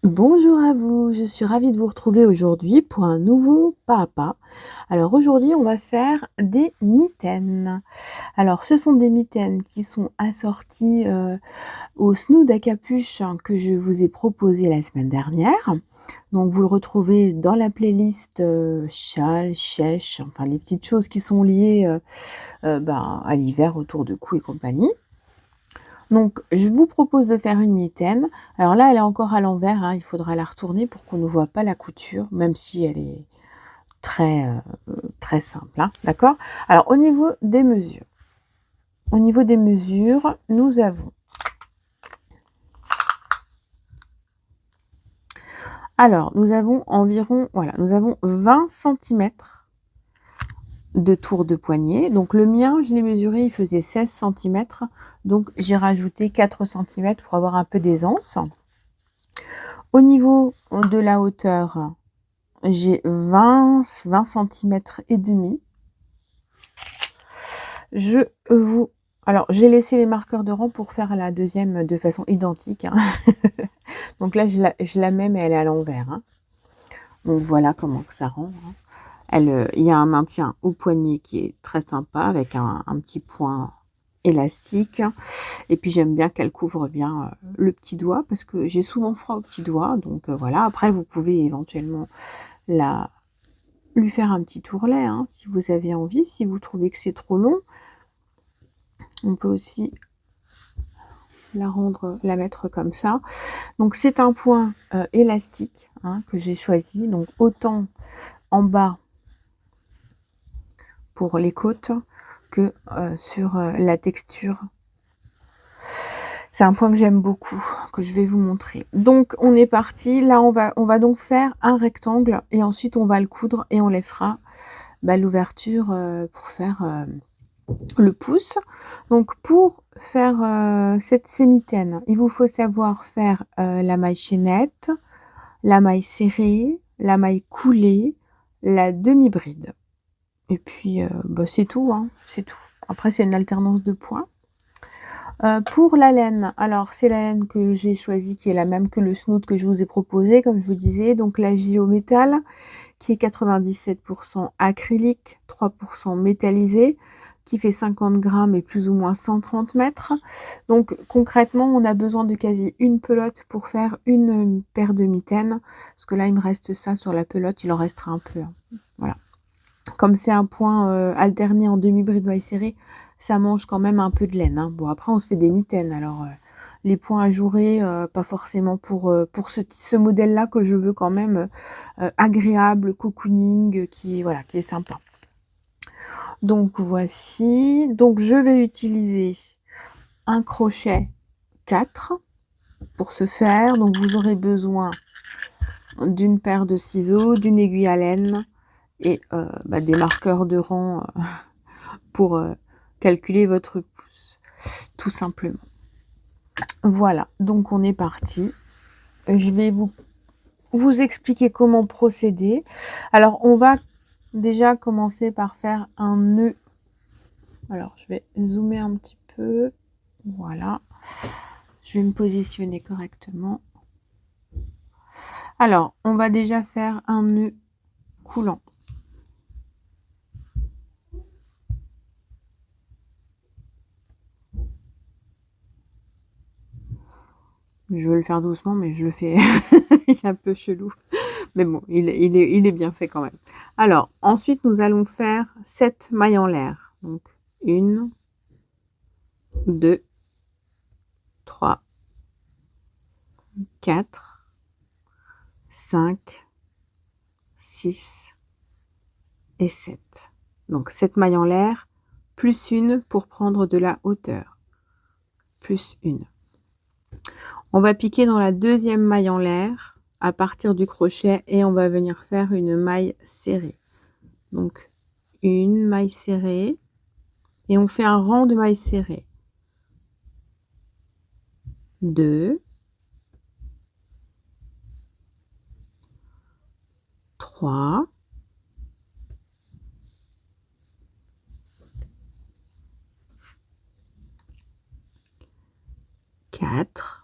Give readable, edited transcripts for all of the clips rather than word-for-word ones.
Bonjour à vous, je suis ravie de vous retrouver aujourd'hui pour un nouveau pas à pas. Alors aujourd'hui, on va faire des mitaines. Alors ce sont des mitaines qui sont assorties au snood à capuche que je vous ai proposé la semaine dernière. Donc vous le retrouvez dans la playlist châle, chèche, enfin les petites choses qui sont liées à l'hiver autour de cou et compagnie. Donc, je vous propose de faire une mitaine. Alors là, elle est encore à l'envers, hein, il faudra la retourner pour qu'on ne voit pas la couture, même si elle est très, très simple, hein, d'accord? Alors au niveau des mesures, nous avons environ, voilà, nous avons 20 centimètres de tour de poignet. Donc le mien, je l'ai mesuré, il faisait 16 centimètres, donc j'ai rajouté 4 centimètres pour avoir un peu d'aisance. Au niveau de la hauteur, j'ai 20 centimètres et demi. Je vous alors j'ai laissé les marqueurs de rang pour faire la deuxième de façon identique, hein. Donc là, je la mets, mais elle est à l'envers, hein. Donc voilà comment que ça rend, hein. Il y a un maintien au poignet qui est très sympa avec un petit point élastique et puis j'aime bien qu'elle couvre bien, le petit doigt parce que j'ai souvent froid au petit doigt donc voilà. Après vous pouvez éventuellement la lui faire un petit ourlet, hein, si vous avez envie. Si vous trouvez que c'est trop long, on peut aussi la mettre comme ça. Donc c'est un point, élastique, hein, que j'ai choisi, donc autant en bas pour les côtes que, sur, la texture. C'est un point que j'aime beaucoup, que je vais vous montrer. Donc on est parti, là on va donc faire un rectangle et ensuite on va le coudre et on laissera, l'ouverture, pour faire, le pouce. Donc pour faire, ces mitaines, il vous faut savoir faire, la maille chaînette, la maille serrée, la maille coulée, la demi-bride et puis, c'est tout, hein, c'est tout. Après c'est une alternance de points. Pour la laine, alors c'est la laine que j'ai choisie qui est la même que le snood que je vous ai proposé, comme je vous disais, donc la JO métal qui est 97 acrylique, 3 métallisé, qui fait 50 grammes et plus ou moins 130 mètres. Donc concrètement, on a besoin de quasi une pelote pour faire une, paire de mitaines, parce que là, il me reste ça sur la pelote, il en restera un peu, hein. Voilà. Comme c'est un point, alterné en demi-bride maille serrée, ça mange quand même un peu de laine, hein. Bon après on se fait des mitaines alors, les points ajourés, pas forcément pour ce modèle-là que je veux quand même, agréable, cocooning, qui est sympa. Donc voici, donc je vais utiliser un crochet 4 pour ce faire, donc vous aurez besoin d'une paire de ciseaux, d'une aiguille à laine et des marqueurs de rang, pour, calculer votre pouce, tout simplement. Voilà, donc on est parti. Je vais vous expliquer comment procéder. Alors on va déjà commencer par faire un nœud. Alors je vais zoomer un petit peu. Voilà. Je vais me positionner correctement. Alors, on va déjà faire un nœud coulant. Je vais le faire doucement, mais je le fais il est un peu chelou. Mais bon, il est bien fait quand même. Alors, ensuite, nous allons faire 7 mailles en l'air. Donc, 1, 2, 3, 4, 5, 6 et 7. Donc, 7 mailles en l'air, plus une pour prendre de la hauteur, plus une. On va piquer dans la deuxième maille en l'air à partir du crochet et on va venir faire une maille serrée. Donc, une maille serrée et on fait un rang de mailles serrées. 2, 3, 4,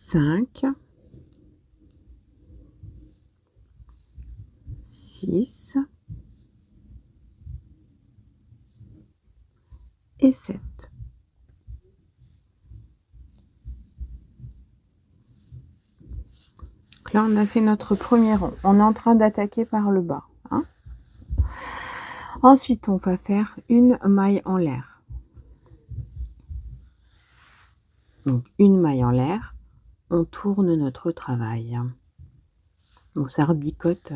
5, 6 et 7. Donc là, on a fait notre premier rang. On est en train d'attaquer par le bas, hein. Ensuite, on va faire une maille en l'air. Donc, une maille en l'air, on tourne notre travail. Donc, ça rebicote.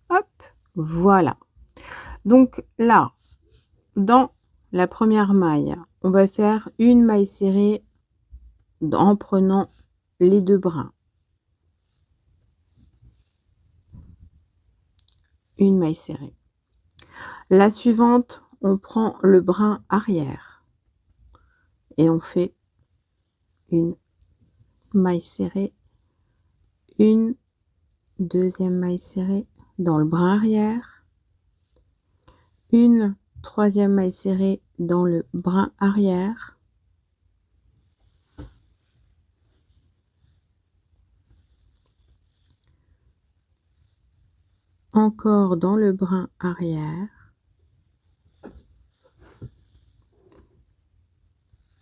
Hop, voilà. Donc là, dans la première maille, on va faire une maille serrée en prenant les 2 brins. Une maille serrée. La suivante, on prend le brin arrière et on fait une maille serrée, une deuxième maille serrée dans le brin arrière, une troisième maille serrée dans le brin arrière, encore dans le brin arrière,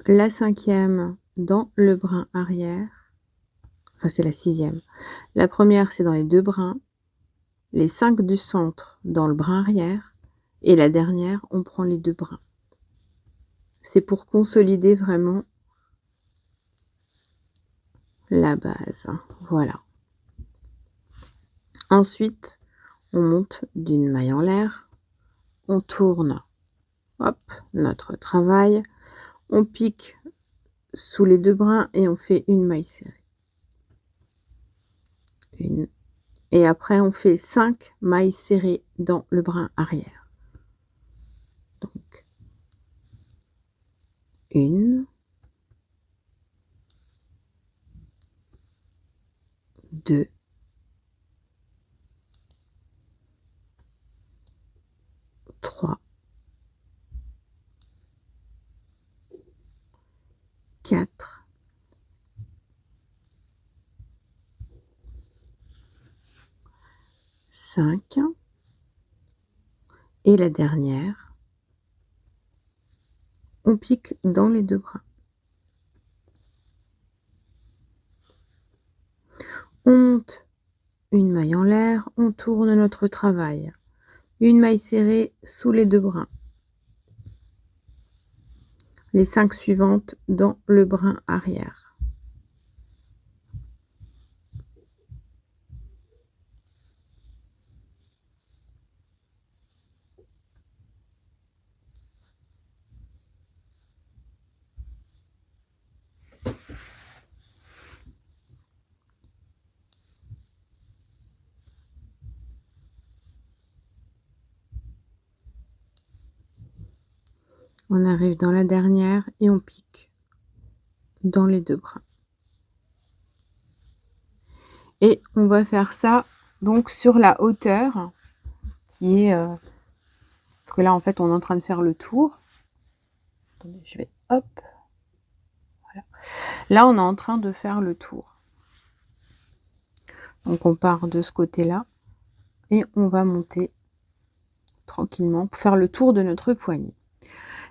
la cinquième dans le brin arrière, enfin c'est la sixième. La première c'est dans les 2 brins, les 5 du centre dans le brin arrière et la dernière on prend les 2 brins. C'est pour consolider vraiment la base, voilà. Ensuite, on monte d'une maille en l'air, on tourne, hop, notre travail, on pique sous les 2 brins et on fait une maille serrée. Une, et après on fait 5 mailles serrées dans le brin arrière. Donc, 1, 2, 3, 4, 5 et la dernière, on pique dans les 2 brins. On monte une maille en l'air, on tourne notre travail. Une maille serrée sous les 2 brins. Les 5 suivantes dans le brin arrière. On arrive dans la dernière et on pique dans les 2 brins. Et on va faire ça donc sur la hauteur qui est parce que là en fait on est en train de faire le tour. Attendez, je vais hop. Voilà. Là on est en train de faire le tour. Donc on part de ce côté-là et on va monter tranquillement pour faire le tour de notre poignet.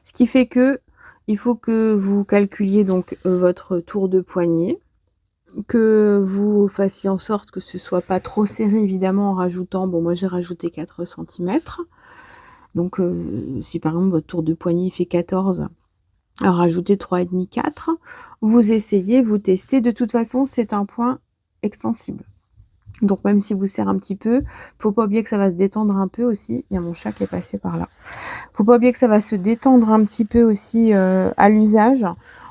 Ce qui fait que il faut que vous calculiez donc votre tour de poignet, que vous fassiez en sorte que ce soit pas trop serré évidemment en rajoutant, bon moi j'ai rajouté 4 centimètres. Donc si par exemple votre tour de poignet fait 14, alors rajoutez 3,5, 4. Vous essayez, vous testez. De toute façon, c'est un point extensible. Donc même si vous serre un petit peu, faut pas oublier que ça va se détendre un peu aussi. Il y a mon chat qui est passé par là. Faut pas oublier que ça va se détendre un petit peu aussi à l'usage.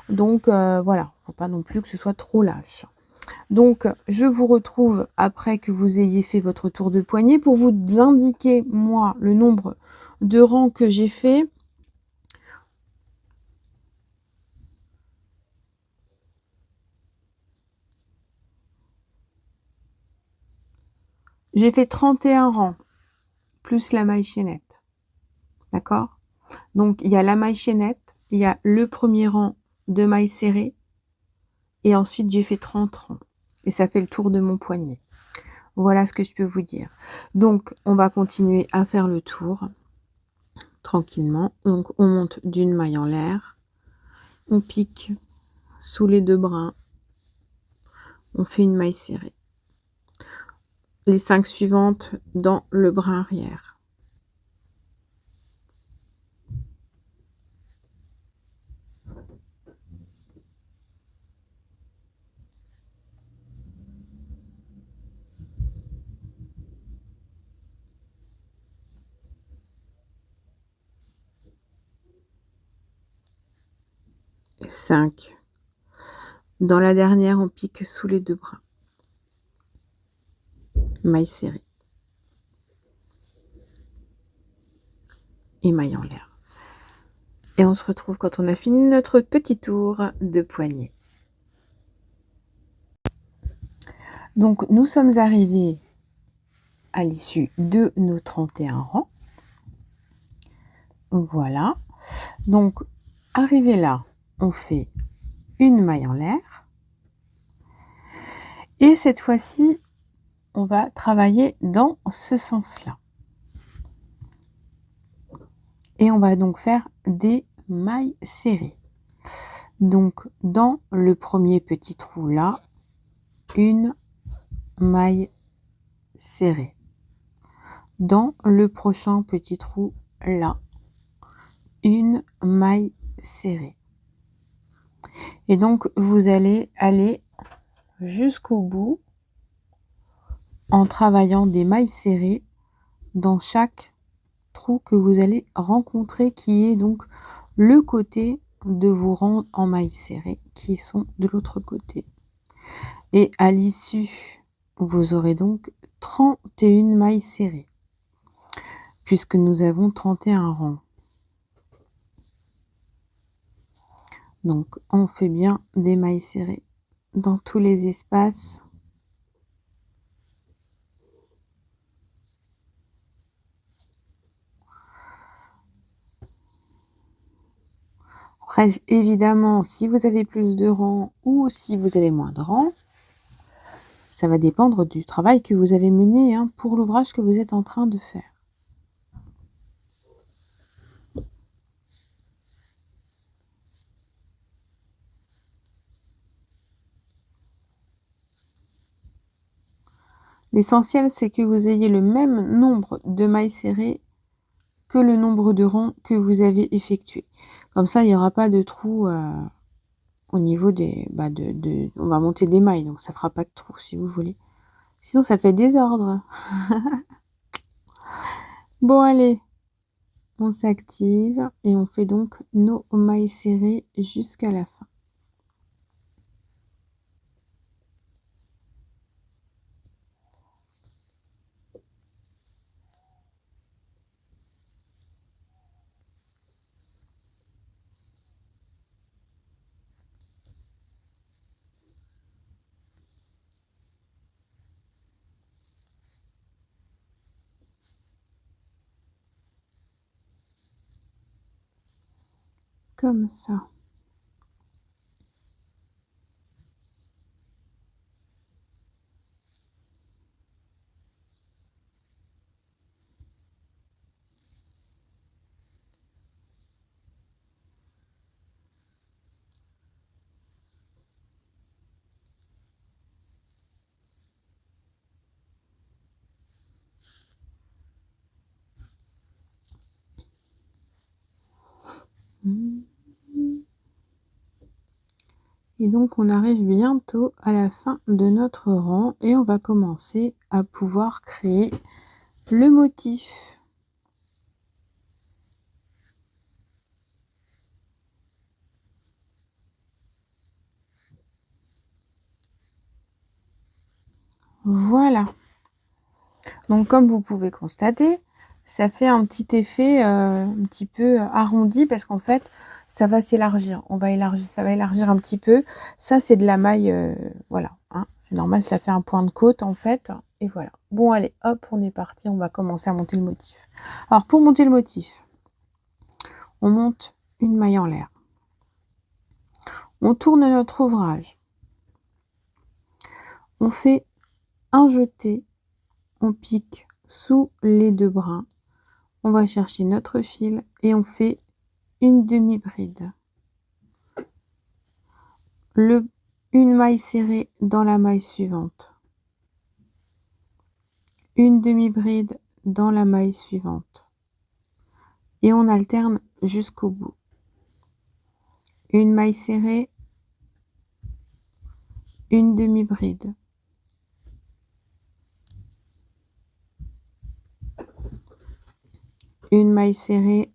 Donc voilà, faut pas non plus que ce soit trop lâche. Donc je vous retrouve après que vous ayez fait votre tour de poignet pour vous indiquer moi le nombre de rangs que j'ai fait. J'ai fait 31 rangs, plus la maille chaînette. D'accord? Donc, il y a la maille chaînette, il y a le premier rang de mailles serrées, et ensuite j'ai fait 30 rangs et ça fait le tour de mon poignet. Voilà ce que je peux vous dire. Donc on va continuer à faire le tour tranquillement. Donc on monte d'une maille en l'air, on pique sous les 2 brins, on fait une maille serrée. Les 5 suivantes dans le brin arrière. Et 5. Dans la dernière, on pique sous les 2 brins. Maille serrée. Et maille en l'air. Et on se retrouve quand on a fini notre petit tour de poignet. Donc nous sommes arrivés à l'issue de nos 31 rangs. Voilà. Donc arrivé là, on fait une maille en l'air. Et cette fois-ci, on va travailler dans ce sens-là. Et on va donc faire des mailles serrées. Donc dans le premier petit trou là, une maille serrée. Dans le prochain petit trou là, une maille serrée. Et donc vous allez aller jusqu'au bout en travaillant des mailles serrées dans chaque trou que vous allez rencontrer, qui est donc le côté de vos rangs en mailles serrées qui sont de l'autre côté. Et à l'issue, vous aurez donc 31 mailles serrées puisque nous avons 31 rangs. Donc on fait bien des mailles serrées dans tous les espaces. Après, évidemment, si vous avez plus de rangs ou si vous avez moins de rangs, ça va dépendre du travail que vous avez mené pour l'ouvrage que vous êtes en train de faire. L'essentiel, c'est que vous ayez le même nombre de mailles serrées que le nombre de rangs que vous avez effectué. Comme ça, il n'y aura pas de trou au niveau des... on va monter des mailles, donc ça ne fera pas de trou, si vous voulez. Sinon, ça fait désordre. Bon, allez, on s'active et on fait donc nos mailles serrées jusqu'à la fin. Comme ça. Et donc on arrive bientôt à la fin de notre rang et on va commencer à pouvoir créer le motif. Voilà. Donc comme vous pouvez constater, ça fait un petit effet un petit peu arrondi parce qu'en fait, ça va s'élargir. Ça va élargir un petit peu. Ça, c'est de la maille, voilà. C'est normal, ça fait un point de côte en fait. Et voilà. Bon, allez, hop, on est parti. On va commencer à monter le motif. Alors, pour monter le motif, on monte une maille en l'air. On tourne notre ouvrage On fait un jeté, on pique sous les 2 brins, on va chercher notre fil et on fait une demi-bride. Une maille serrée dans la maille suivante. Une demi-bride dans la maille suivante. Et on alterne jusqu'au bout. Une maille serrée, une demi-bride. Une maille serrée,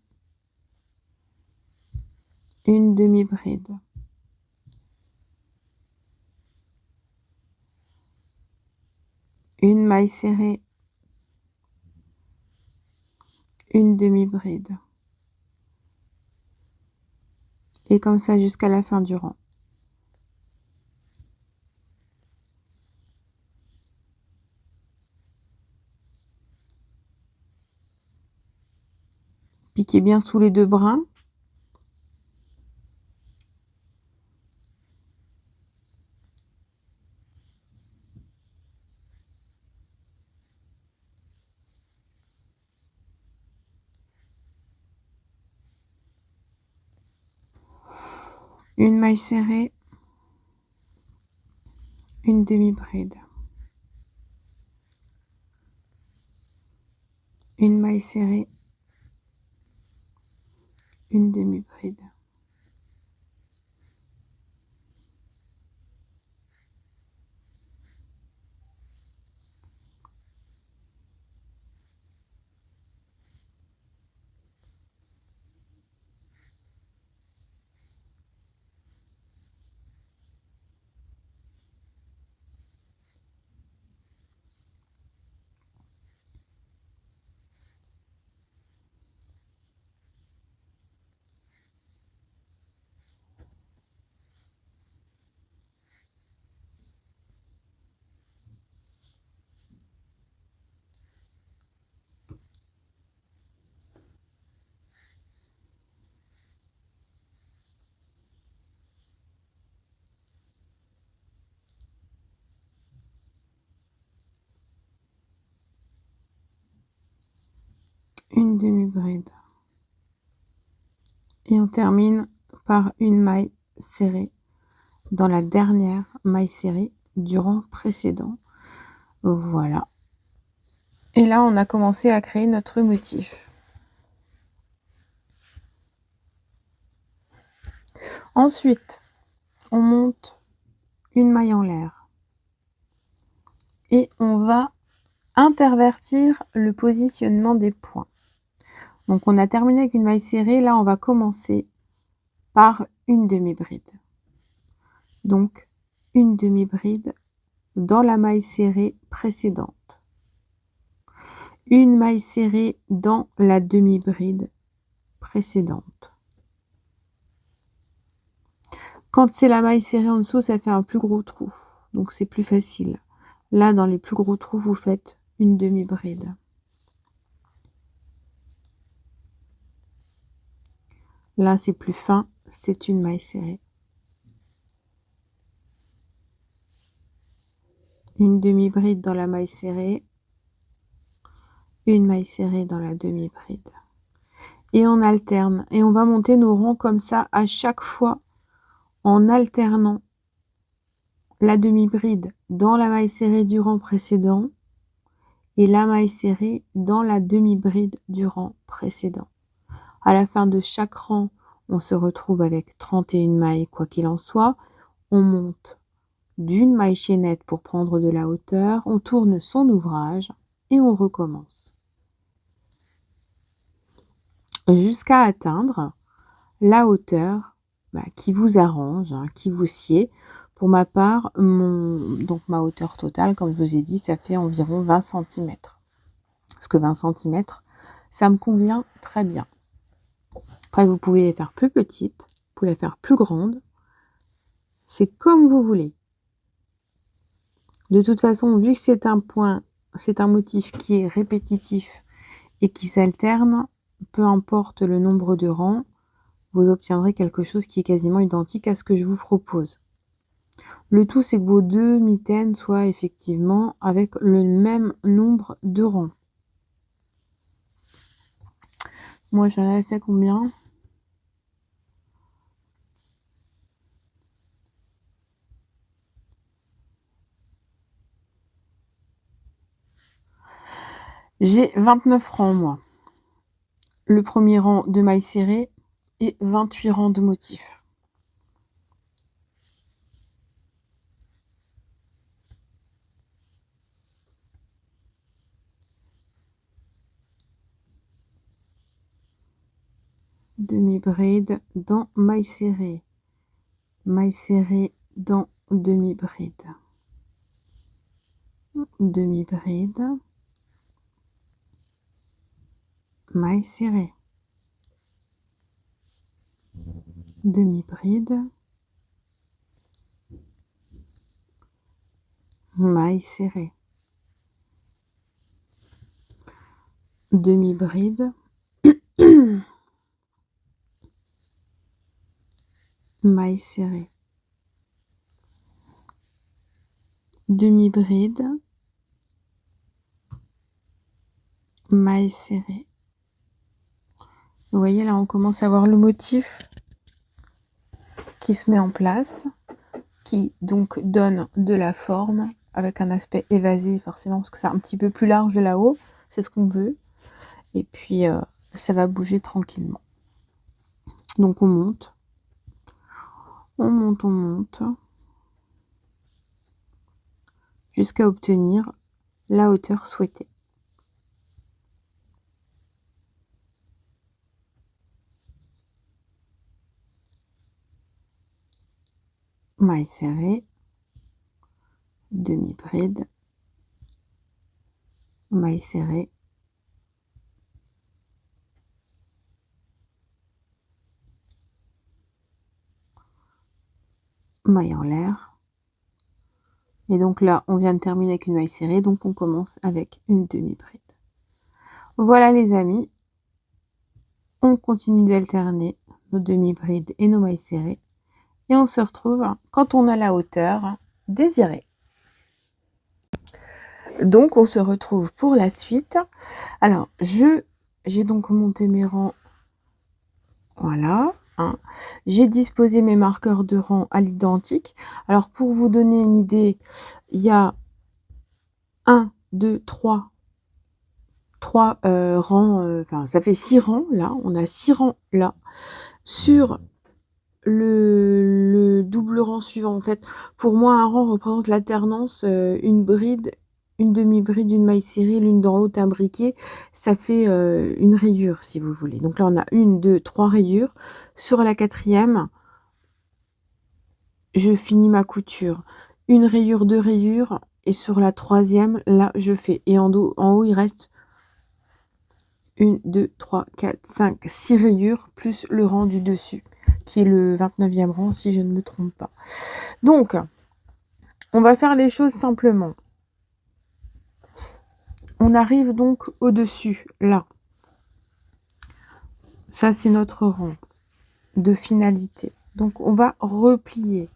une demi-bride. Une maille serrée, une demi-bride. Et comme ça jusqu'à la fin du rang. Piquez bien sous les 2 brins. Une maille serrée, une demi-bride. Une maille serrée, une demi-bride. Une demi-bride. Et on termine par une maille serrée dans la dernière maille serrée du rang précédent. Voilà. Et là, on a commencé à créer notre motif. Ensuite, on monte une maille en l'air. Et on va intervertir le positionnement des points. Donc, on a terminé avec une maille serrée. Là, on va commencer par une demi-bride. Donc, une demi-bride dans la maille serrée précédente. Une maille serrée dans la demi-bride précédente. Quand c'est la maille serrée en dessous, ça fait un plus gros trou. Donc, c'est plus facile. Là, dans les plus gros trous, vous faites une demi-bride. Là, c'est plus fin, c'est une maille serrée. Une demi-bride dans la maille serrée. Une maille serrée dans la demi-bride. Et on alterne. Et on va monter nos rangs comme ça à chaque fois en alternant la demi-bride dans la maille serrée du rang précédent et la maille serrée dans la demi-bride du rang précédent. À la fin de chaque rang, on se retrouve avec 31 mailles, quoi qu'il en soit. On monte d'une maille chaînette pour prendre de la hauteur, on tourne son ouvrage et on recommence. Jusqu'à atteindre la hauteur qui vous arrange, qui vous sied. Pour ma part, ma hauteur totale, comme je vous ai dit, ça fait environ 20 cm. Parce que 20 cm, ça me convient très bien. Après, vous pouvez les faire plus petites, vous pouvez les faire plus grandes. C'est comme vous voulez. De toute façon, vu que c'est un motif qui est répétitif et qui s'alterne, peu importe le nombre de rangs, vous obtiendrez quelque chose qui est quasiment identique à ce que je vous propose. Le tout, c'est que vos 2 mitaines soient effectivement avec le même nombre de rangs. Moi, j'avais fait combien? J'ai 29 rangs, moi. Le premier rang de mailles serrées et 28 rangs de motifs. Demi-bride dans mailles serrées dans demi-bride, demi-bride, mailles serrées, demi-bride, mailles serrées, demi-bride, mailles serrées, demi-bride, mailles serrées. Vous voyez, là, on commence à voir le motif qui se met en place, qui donc donne de la forme avec un aspect évasé forcément parce que c'est un petit peu plus large de là-haut, c'est ce qu'on veut. Et puis ça va bouger tranquillement. Donc on monte, on monte, on monte jusqu'à obtenir la hauteur souhaitée. Maille serrée, demi-bride, maille serrée, maille en l'air. Et donc là, on vient de terminer avec une maille serrée, donc on commence avec une demi-bride. Voilà les amis, on continue d'alterner nos demi-brides et nos mailles serrées. Et on se retrouve quand on a la hauteur désirée. Donc on se retrouve pour la suite. Alors j'ai donc monté mes rangs, voilà, hein. J'ai disposé mes marqueurs de rang à l'identique. Alors pour vous donner une idée, il y a 1, 2, 3 rangs, enfin ça fait 6 rangs là, on a 6 rangs là. Sur le double rang suivant, en fait, pour moi, un rang représente l'alternance, une bride, une demi-bride, une maille serrée, l'une dans l'autre imbriquée, ça fait, une rayure, si vous voulez. Donc là, on a 1, 2, 3 rayures. Sur la 4e, je finis ma couture. Une rayure, 2 rayures et sur la 3e, là, je fais et en haut, il reste 1, 2, 3, 4, 5, 6 rayures plus le rang du dessus, qui est le 29e rang, si je ne me trompe pas. Donc, on va faire les choses simplement. On arrive donc au-dessus, là. Ça, c'est notre rang de finalité. Donc, on va replier.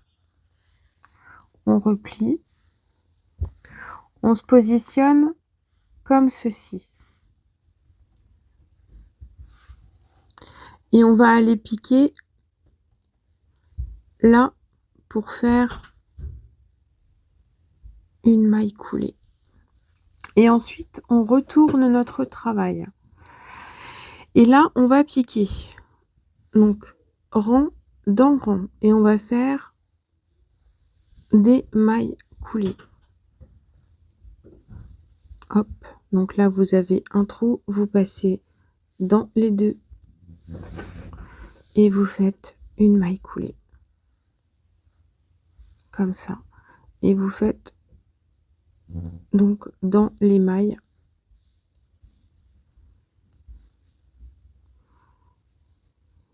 On replie. On se positionne comme ceci. Et on va aller piquer là pour faire une maille coulée. Et ensuite, on retourne notre travail. Et là, on va piquer. Donc, rang dans rang. Et on va faire des mailles coulées. Hop. Donc là, vous avez un trou. Vous passez dans les deux. Et vous faites une maille coulée. Comme ça. Et vous faites donc dans les mailles.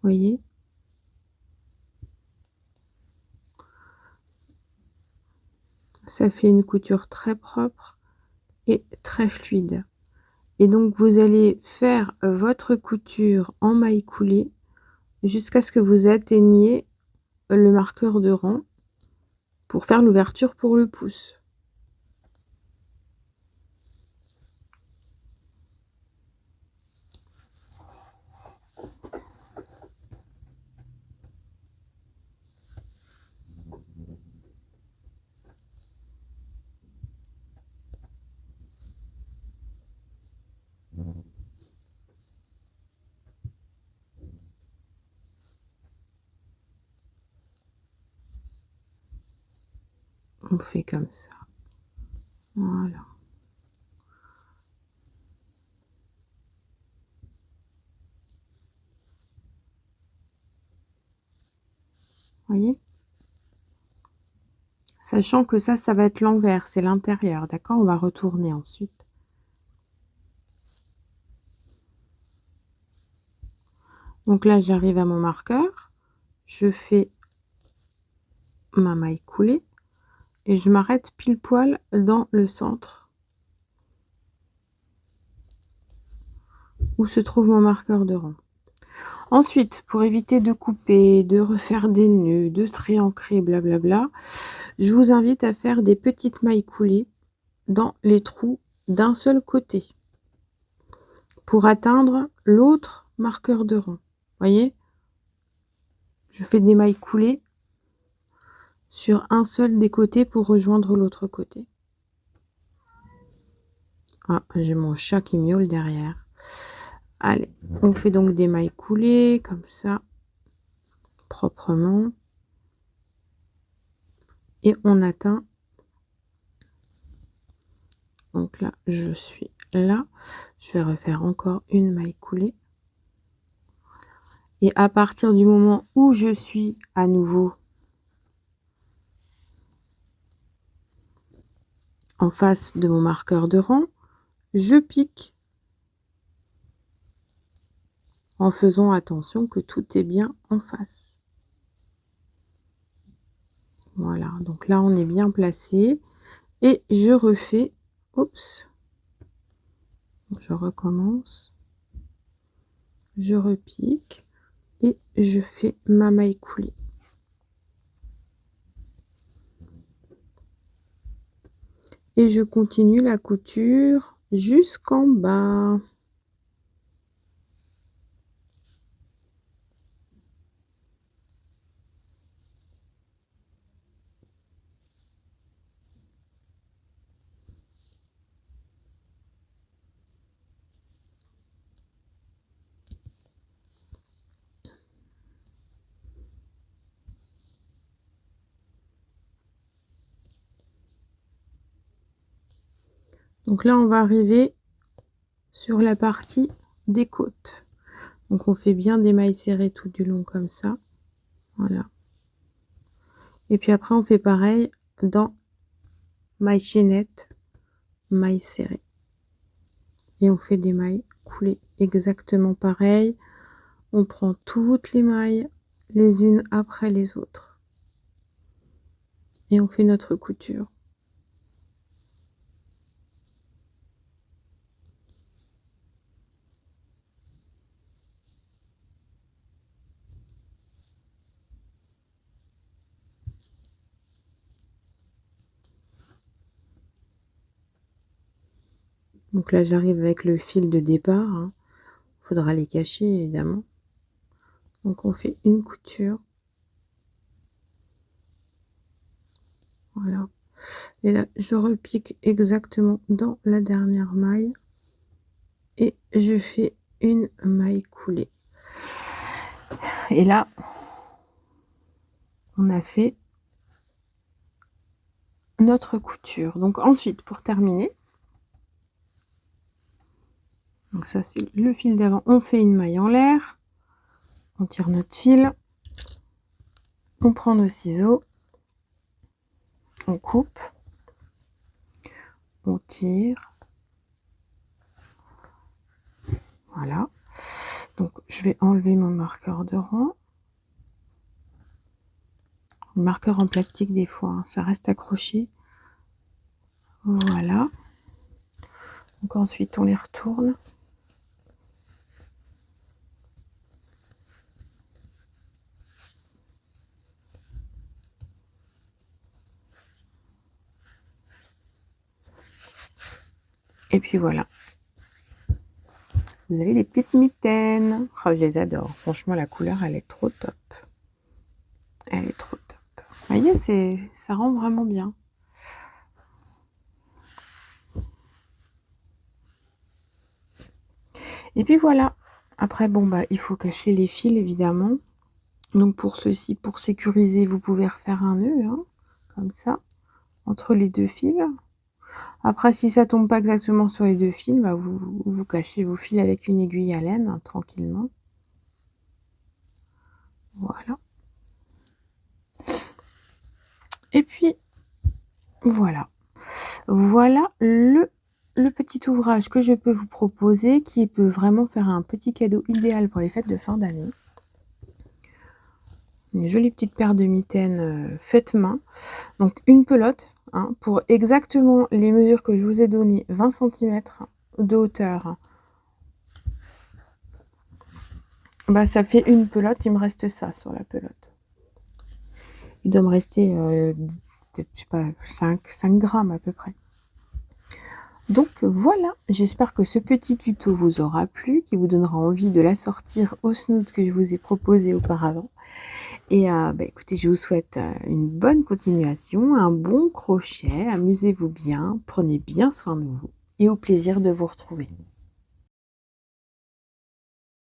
Voyez, ça fait une couture très propre et très fluide. Et donc vous allez faire votre couture en maille coulée jusqu'à ce que vous atteigniez le marqueur de rang pour faire l'ouverture pour le pouce. On fait comme ça. Voilà. Voyez? Sachant que ça va être l'envers, c'est l'intérieur, d'accord? On va retourner ensuite. Donc là, j'arrive à mon marqueur, je fais ma maille coulée et je m'arrête pile poil dans le centre où se trouve mon marqueur de rang. Ensuite, pour éviter de couper, de refaire des nœuds, de se réancrer, blablabla, je vous invite à faire des petites mailles coulées dans les trous d'un seul côté pour atteindre l'autre marqueur de rang. Voyez? Je fais des mailles coulées sur un seul des côtés pour rejoindre l'autre côté. Ah, j'ai mon chat qui miaule derrière. Allez, on fait donc des mailles coulées comme ça, proprement. Et on atteint. Donc là, je suis là. Je vais refaire encore une maille coulée. Et à partir du moment où je suis à nouveau en face de mon marqueur de rang, je pique en faisant attention que tout est bien en face. Voilà, donc là on est bien placé et je refais, oups, je recommence, je repique et je fais ma maille coulée. Et je continue la couture jusqu'en bas. Donc là, on va arriver sur la partie des côtes. Donc on fait bien des mailles serrées tout du long comme ça. Voilà. Et puis après, on fait pareil dans maille chaînette, maille serrée. Et on fait des mailles coulées exactement pareil. On prend toutes les mailles les unes après les autres. Et on fait notre couture. Donc là, j'arrive avec le fil de départ, hein. Faudra les cacher évidemment. Donc on fait une couture. Voilà. Et là, je repique exactement dans la dernière maille et je fais une maille coulée. Et là, on a fait notre couture. Donc ensuite, pour terminer, donc ça c'est le fil d'avant, on fait une maille en l'air, on tire notre fil, on prend nos ciseaux, on coupe, on tire, voilà. Donc je vais enlever mon marqueur de rang. Le marqueur en plastique des fois, hein, ça reste accroché. Voilà. Donc ensuite on les retourne. Et puis voilà. Vous avez les petites mitaines. Oh, je les adore. Franchement, la couleur, elle est trop top. Elle est trop top. Vous voyez, ça rend vraiment bien. Et puis voilà. Après, bon, bah, il faut cacher les fils, évidemment. Donc pour ceci, pour sécuriser, vous pouvez refaire un nœud, hein, comme ça, entre les 2 fils. Après, si ça tombe pas exactement sur les 2 fils, bah, vous cachez vos fils avec une aiguille à laine, hein, tranquillement. Voilà. Et puis, voilà. Voilà le petit ouvrage que je peux vous proposer, qui peut vraiment faire un petit cadeau idéal pour les fêtes de fin d'année. Une jolie petite paire de mitaines, faites main. Donc une pelote, hein, pour exactement les mesures que je vous ai données, 20 centimètres de hauteur. Bah, ça fait une pelote, il me reste ça sur la pelote. Il doit me rester, peut-être, je sais pas, 5 grammes à peu près. Donc voilà, j'espère que ce petit tuto vous aura plu, qui vous donnera envie de l'assortir au snood que je vous ai proposé auparavant. Et bah, écoutez, je vous souhaite, une bonne continuation, un bon crochet, amusez-vous bien, prenez bien soin de vous et au plaisir de vous retrouver.